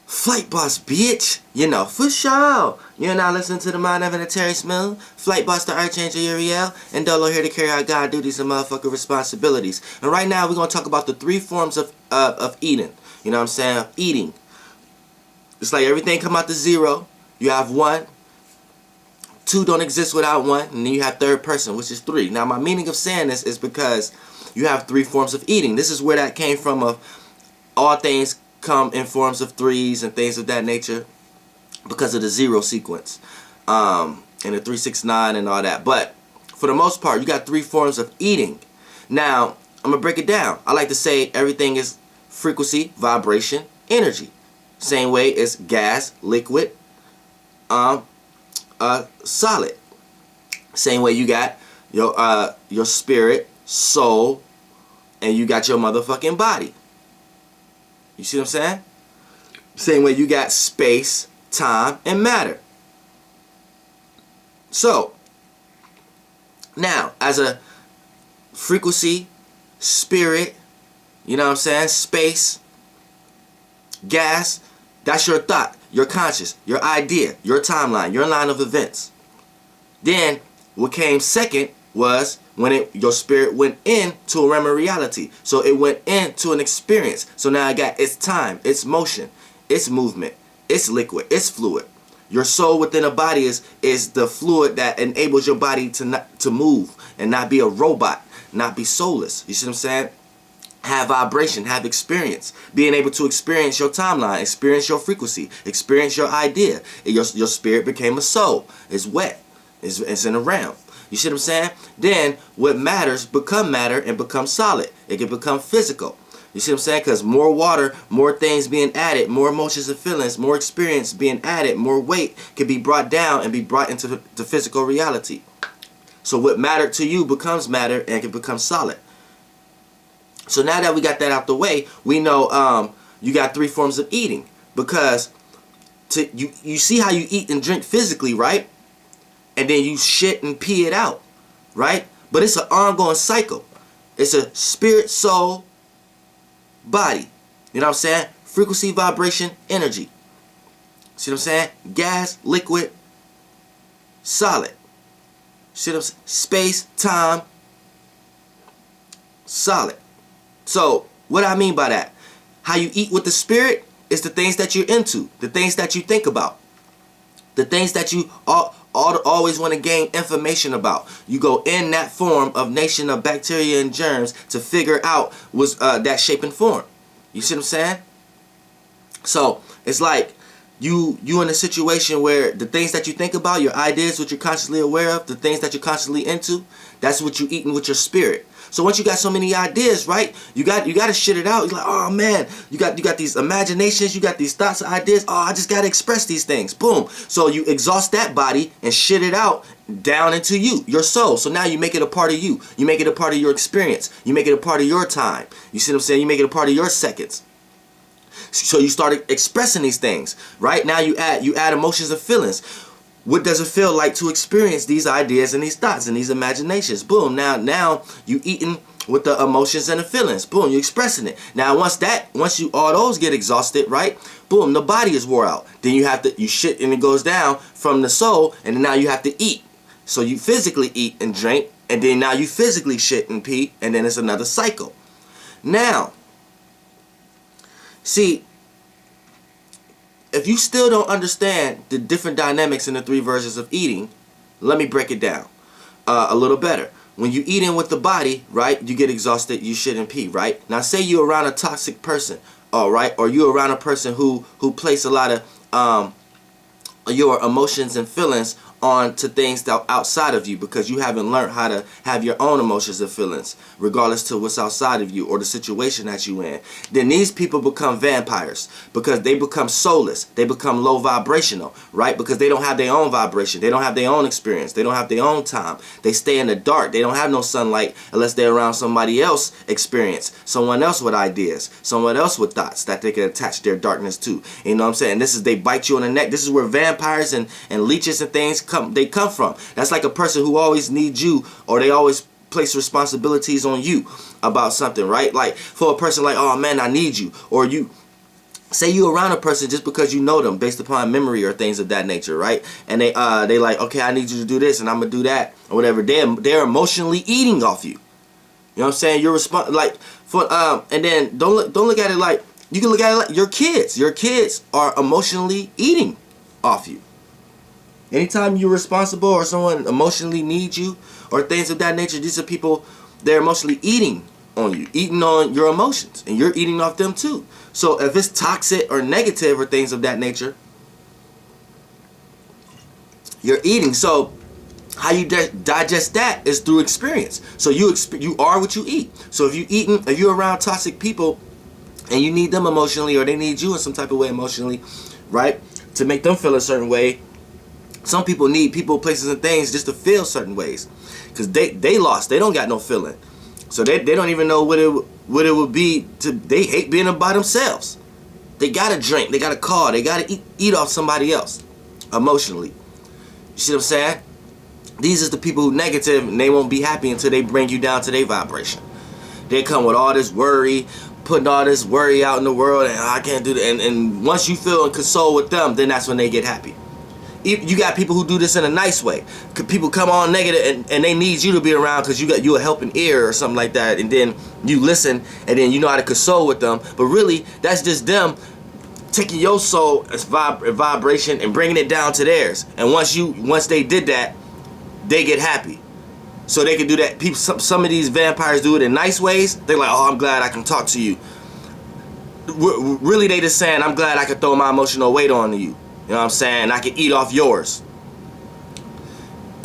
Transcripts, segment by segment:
Flight Boss, bitch. You know, for sure. You're now listening to the Mind Evan and Terry Smith, Flight Boss, the Archangel Uriel, and Dolo here to carry out God duties and motherfucking responsibilities. And right now, we're going to talk about the three forms of eating. You know what I'm saying? Eating. It's like everything come out to zero. You have one. Two don't exist without one. And then you have third person, which is three. Now, my meaning of saying this is because you have three forms of eating. This is where that came from, of all things come in forms of threes and things of that nature because of the zero sequence and the 369 and all that. But for the most part, you got three forms of eating. Now, I'm going to break it down. I like to say everything is frequency, vibration, energy. Same way as gas, liquid, solid. Same way you got your spirit, soul, and you got your motherfucking body. You see what I'm saying? Same way you got space, time, and matter. So, now, as a frequency, spirit, you know what I'm saying, space, gas, that's your thought, your conscious, your idea, your timeline, your line of events. Then, what came second was when your spirit went into a realm of reality. So it went into an experience. So now I got its time, its motion, its movement, its liquid, its fluid. Your soul within a body is the fluid that enables your body to move and not be a robot, not be soulless. You see what I'm saying? Have vibration, have experience. Being able to experience your timeline, experience your frequency, experience your idea. Your spirit became a soul. It's wet. It's in a realm. You see what I'm saying? Then what matters become matter and become solid. It can become physical. You see what I'm saying? Because more water, more things being added, more emotions and feelings, more experience being added, more weight can be brought down and be brought into the physical reality. So what mattered to you becomes matter and can become solid. So now that we got that out the way, we know you got three forms of eating. Because you see how you eat and drink physically, right? And then you shit and pee it out, right? But it's an ongoing cycle. It's a spirit, soul, body. You know what I'm saying? Frequency, vibration, energy. See what I'm saying? Gas, liquid, solid. See what I'm saying? Space, time, solid. So, what I mean by that? How you eat with the spirit is the things that you're into, the things that you think about, the things that you always want to gain information about. You go in that form of nation of bacteria and germs to figure out what's that shape and form. You see what I'm saying? So it's like you in a situation where the things that you think about, your ideas, what you're consciously aware of, the things that you're constantly into, that's what you eating with your spirit. So once you got so many ideas, right? You got to shit it out. You're like, oh man, you got these imaginations, you got these thoughts, ideas. Oh, I just got to express these things. Boom. So you exhaust that body and shit it out down into you, your soul. So now you make it a part of you. You make it a part of your experience. You make it a part of your time. You see what I'm saying? You make it a part of your seconds. So you start expressing these things, right? Now you add emotions and feelings. What does it feel like to experience these ideas and these thoughts and these imaginations? Boom. Now you eating with the emotions and the feelings. Boom. You expressing it. Now once all those get exhausted, right? Boom. The body is wore out. Then you shit and it goes down from the soul, and then now you have to eat. So you physically eat and drink, and then now you physically shit and pee, and then it's another cycle. Now, see, if you still don't understand the different dynamics in the three versions of eating, let me break it down a little better. When you eat in with the body, right, you get exhausted, you shit and pee, right? Now say you're around a toxic person, all right, or you're around a person who place a lot of your emotions and feelings on to things that are outside of you because you haven't learned how to have your own emotions and feelings regardless to what's outside of you or the situation that you in, then these people become vampires because they become soulless. They become low vibrational, right? Because they don't have their own vibration. They don't have their own experience. They don't have their own time. They stay in the dark. They don't have no sunlight unless they're around somebody else experience, someone else with ideas, someone else with thoughts that they can attach their darkness to. You know what I'm saying? They bite you on the neck. This is where vampires and leeches and things come from. That's like a person who always needs you, or they always place responsibilities on you about something, right? Like for a person like, oh man, I need you, or you say you around a person just because you know them based upon memory or things of that nature, right? And they like, okay, I need you to do this and I'm gonna do that or whatever. They're emotionally eating off you. You know what I'm saying? You're like for and then don't look at it like, you can look at it like your kids. Your kids are emotionally eating off you. Anytime you're responsible or someone emotionally needs you or things of that nature, these are people, they're emotionally eating on you, eating on your emotions, and you're eating off them too. So if it's toxic or negative or things of that nature, you're eating. So how you digest that is through experience. So you are what you eat. So if you're around toxic people and you need them emotionally, or they need you in some type of way emotionally, right, to make them feel a certain way. Some people need people, places, and things just to feel certain ways, because they lost. They don't got no feeling. So they don't even know what it would be to. They hate being by themselves. They gotta drink. They gotta call. They gotta eat off somebody else emotionally. You see what I'm saying? These is the people who negative, and they won't be happy until they bring you down to their vibration. They come with all this worry, putting all this worry out in the world, and I can't do that. And once you feel and console with them, then that's when they get happy. You got people who do this in a nice way. People come on negative and they need you to be around because you a helping ear or something like that, and then you listen and then you know how to console with them. But really, that's just them taking your soul as vibration and bringing it down to theirs. And once they did that, they get happy. So they can do that. People, some of these vampires do it in nice ways. They're like, oh, I'm glad I can talk to you. Really, they just saying, I'm glad I can throw my emotional weight on you. You know what I'm saying? I can eat off yours.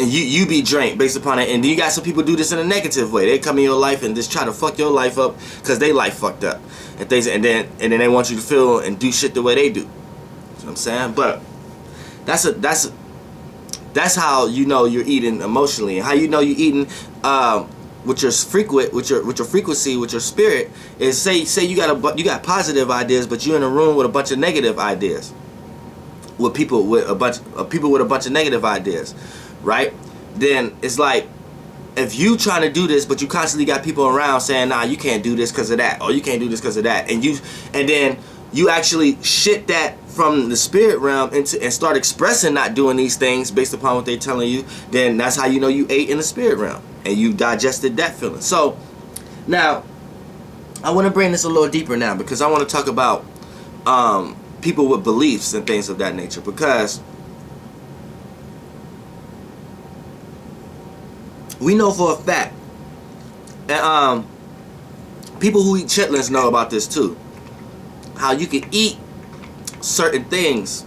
And you be drained based upon it. And then you got some people do this in a negative way. They come in your life and just try to fuck your life up because they life fucked up. And then they want you to feel and do shit the way they do. You know what I'm saying? But that's how you know you're eating emotionally. And how you know you're eating with your frequency, with your spirit, is say you got positive ideas, but you're in a room with a bunch of negative ideas. With people with a bunch of negative ideas, right? Then it's like, if you trying to do this, but you constantly got people around saying, nah, you can't do this because of that, or you can't do this because of that, and then you actually shit that from the spirit realm and start expressing not doing these things based upon what they're telling you, then that's how you know you ate in the spirit realm and you digested that feeling. So now I want to bring this a little deeper now, because I want to talk about people with beliefs and things of that nature, because we know for a fact, and people who eat chitlins know about this too, how you can eat certain things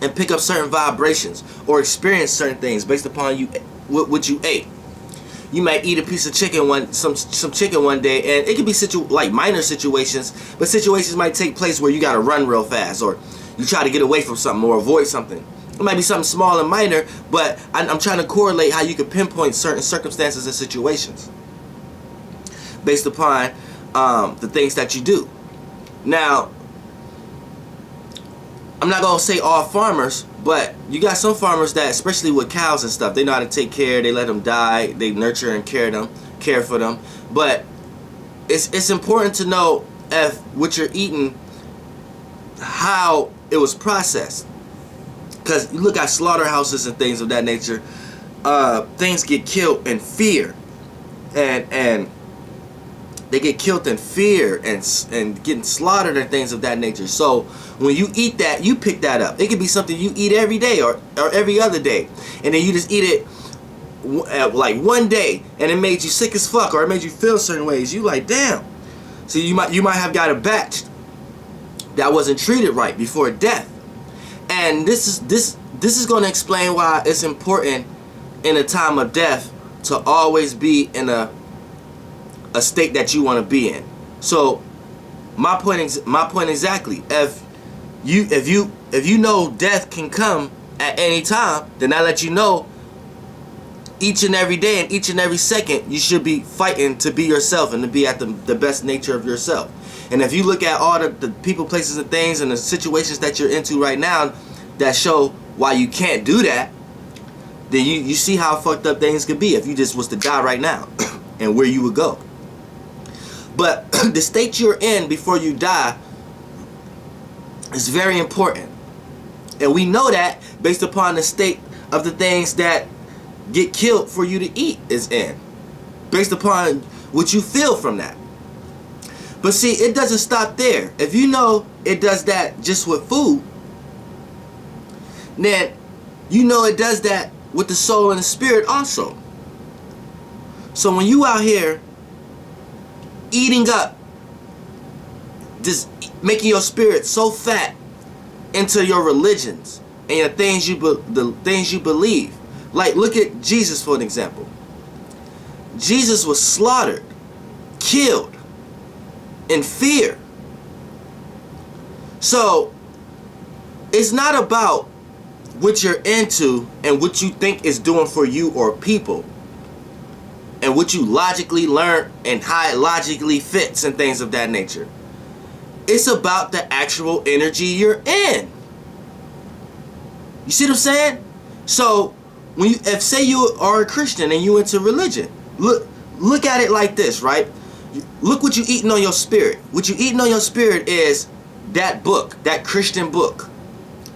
and pick up certain vibrations or experience certain things based upon what you ate. You might eat a piece of chicken some chicken one day, and it could be like minor situations, but situations might take place where you gotta run real fast, or you try to get away from something or avoid something. It might be something small and minor, but I'm trying to correlate how you can pinpoint certain circumstances and situations based upon the things that you do. Now, I'm not gonna say all farmers, but you got some farmers that, especially with cows and stuff, they know how to take care. They let them die. They nurture and care for them. But it's important to know if what you're eating, how it was processed. Because you look at slaughterhouses and things of that nature, things get killed in fear, and they get killed in fear and getting slaughtered and things of that nature. So when you eat that, you pick that up. It could be something you eat every day or every other day, and then you just eat it like one day, and it made you sick as fuck, or it made you feel certain ways. You like, damn. So you might have got a batch that wasn't treated right before death, and this is going to explain why it's important in a time of death to always be in a state that you want to be in. So my point exactly, if you know death can come at any time, then I let you know each and every day and each and every second you should be fighting to be yourself and to be at the best nature of yourself. And if you look at all the people, places, and things and the situations that you're into right now that show why you can't do that, then you see how fucked up things could be if you just was to die right now and where you would go. But the state you're in before you die It's very important. And we know that based upon the state of the things that get killed for you to eat is in. Based upon what you feel from that. But see, it doesn't stop there. If you know it does that just with food, then you know it does that with the soul and the spirit also. So when you out here eating up, just making your spirit so fat into your religions and the things you believe. Like, look at Jesus for an example. Jesus was slaughtered, killed, in fear. So it's not about what you're into and what you think is doing for you or people, and what you logically learn and how it logically fits and things of that nature. It's about the actual energy you're in. You see what I'm saying? So when you, if say you are a Christian and you into religion, look at it like this, right? Look what you eating on your spirit. What you eating on your spirit is that book, that Christian book,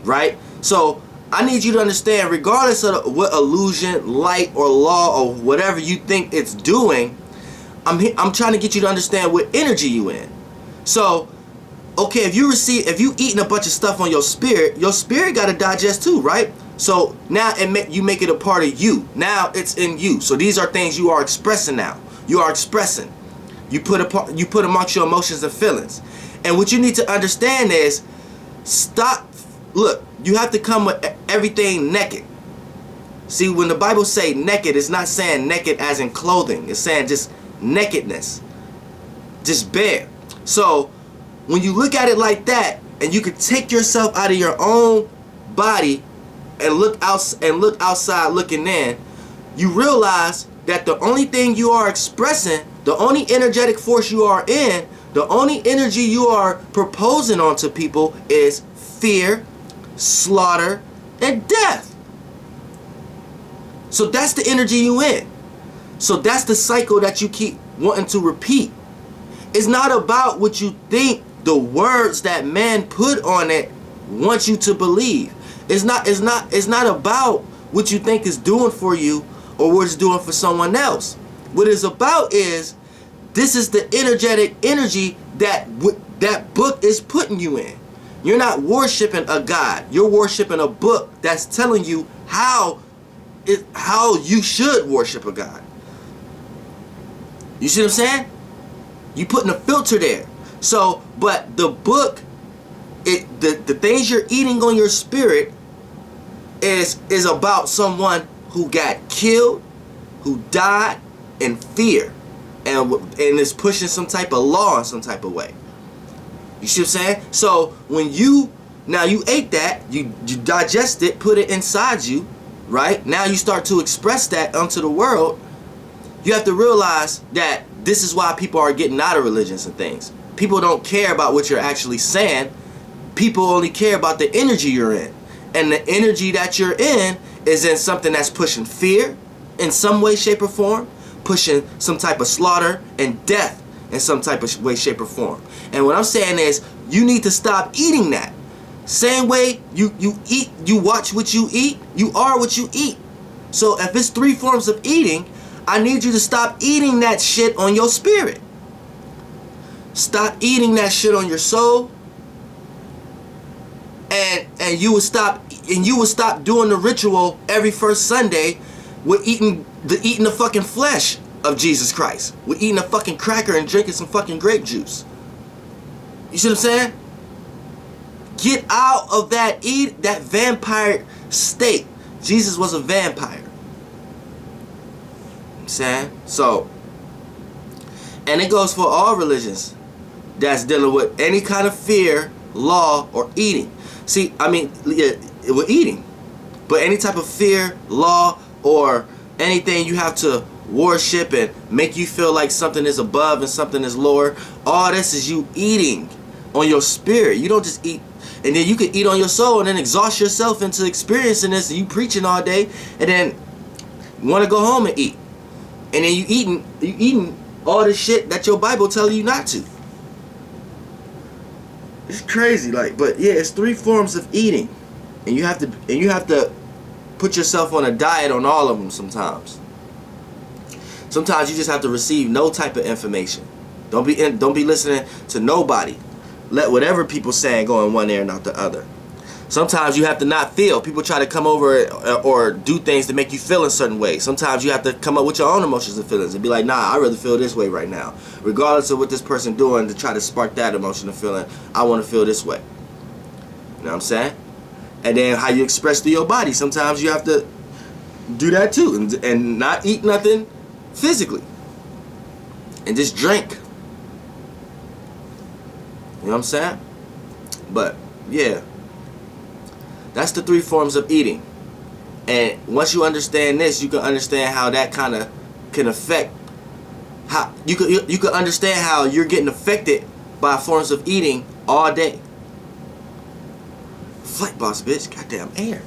right? So I need you to understand, regardless of what illusion, light, or law, or whatever you think it's doing, I'm trying to get you to understand what energy you in. So, okay, if you eating a bunch of stuff on your spirit got to digest too, right? So now you make it a part of you. Now it's in you. So these are things you are expressing now. You are expressing. You put amongst your emotions and feelings. And what you need to understand is, stop. Look, you have to come with everything naked. See, when the Bible say naked, it's not saying naked as in clothing. It's saying just nakedness. Just bare. So when you look at it like that, and you can take yourself out of your own body and look outside looking in, you realize that the only thing you are expressing, the only energetic force you are in, the only energy you are proposing onto people is fear, slaughter, and death. So that's the energy you in. So that's the cycle that you keep wanting to repeat. It's not about what you think the words that man put on it want you to believe. It's not about what you think is doing for you or what it's doing for someone else. What it's about is, this is the energetic energy that book is putting you in. You're not worshiping a God. You're worshiping a book that's telling you how you should worship a God. You see what I'm saying? You putting a filter there. So, but the book, the things you're eating on your spirit is about someone who got killed, who died in fear, and is pushing some type of law in some type of way. You see what I'm saying? So when you ate that, you digest it, put it inside you, right? Now you start to express that onto the world. You have to realize that this is why people are getting out of religions and things. People don't care about what you're actually saying. People only care about the energy you're in. And the energy that you're in is in something that's pushing fear in some way, shape, or form, pushing some type of slaughter and death in some type of way, shape, or form. And what I'm saying is, you need to stop eating that. Same way you eat, you watch what you eat, you are what you eat. So if it's 3 forms of eating, I need you to stop eating that shit on your spirit. Stop eating that shit on your soul. And you would stop doing the ritual every first Sunday with eating the fucking flesh of Jesus Christ. With eating a fucking cracker and drinking some fucking grape juice. You see what I'm saying? Get out of that vampire state. Jesus was a vampire. I'm saying? So, and it goes for all religions that's dealing with any kind of fear, law, or eating. See, I mean, yeah, we're eating. But any type of fear, law, or anything you have to worship and make you feel like something is above and something is lower, all this is you eating on your spirit. You don't just eat, and then you can eat on your soul and then exhaust yourself into experiencing this, and you preaching all day, and then you want to go home and eat. And then you eating all the shit that your Bible tells you not to. It's crazy, like, but yeah, it's 3 forms of eating, and you have to put yourself on a diet on all of them. Sometimes you just have to receive no type of information. Don't be listening to nobody. Let whatever people saying go in one ear and out the other. Sometimes you have to not feel. People try to come over or do things to make you feel a certain way. Sometimes you have to come up with your own emotions and feelings and be like, nah, I really feel this way right now. Regardless of what this person doing to try to spark that emotion and feeling, I want to feel this way. You know what I'm saying? And then how you express through your body. Sometimes you have to do that too. And not eat nothing physically. And just drink. You know what I'm saying? But, yeah. That's the 3 forms of eating. And once you understand this, you can understand how that kind of can affect how you can understand how you're getting affected by forms of eating all day. Flight boss, bitch. Goddamn air.